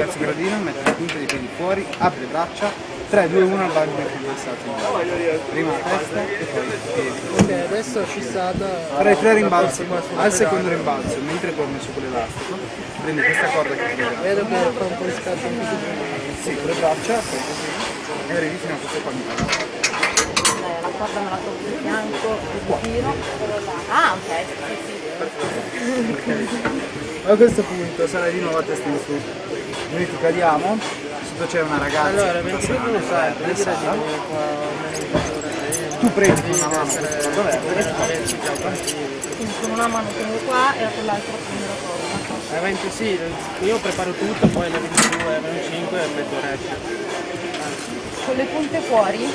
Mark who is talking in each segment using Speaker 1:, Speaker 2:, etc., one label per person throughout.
Speaker 1: terzo gradino, metti la punta dei piedi fuori, apri le braccia, 3, 2, 1 al bagno che salti. Prima la testa e poi i piedi.
Speaker 2: Ok, adesso ci stata.
Speaker 1: Farei 3 rimbalzi al secondo rimbalzo, mentre torni su quell'elastico, prendi questa corda che ti viene.
Speaker 2: Vedo che fa un po' di scatto anche tu.
Speaker 1: Sì, con le braccia, poi così, e arrivi fino a questo palmino.
Speaker 3: La corda me la tocco di fianco, il pochino. Ah, ok,
Speaker 1: A questo punto sarai di nuovo a testa in su. Noi ti cadiamo, sotto c'è una ragazza.
Speaker 2: Allora, mentre tu lo sai, vedi la
Speaker 1: Sara.
Speaker 2: di qua, almeno
Speaker 1: Tu prendi con una mano questo cordo verde.
Speaker 3: quindi con una mano tengo qua e con l'altra prendo la corda.
Speaker 2: Ovviamente sì, io preparo tutto, poi le 22, le 5 e metto retto.
Speaker 3: Con le punte fuori?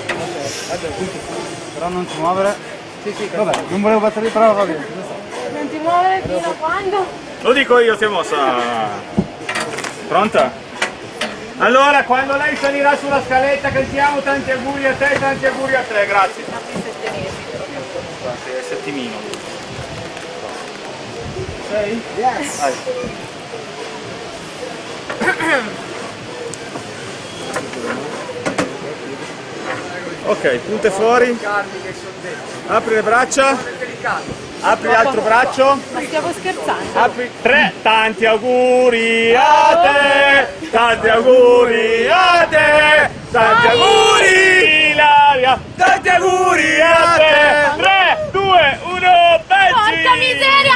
Speaker 1: Però non ti muovere.
Speaker 2: Sì, sì,
Speaker 1: Vabbè, non volevo battere di prova, va bene.
Speaker 3: Non ti muovere fino a quando?
Speaker 4: Lo dico io, sei mossa. Pronta? Allora, quando lei salirà sulla scaletta cantiamo tanti auguri a te, tanti auguri a te, grazie. Guarda, è settimino.
Speaker 1: Sei? Yes! Vai.
Speaker 4: Ok, punte fuori. Apri le braccia. Apri l'altro braccio.
Speaker 3: Ma stiamo scherzando?
Speaker 4: Apri 3. Tanti auguri a te. Tanti auguri a te. Tanti auguri Ilaria. Tanti auguri a te. 3, 2, 1,
Speaker 3: Porca miseria!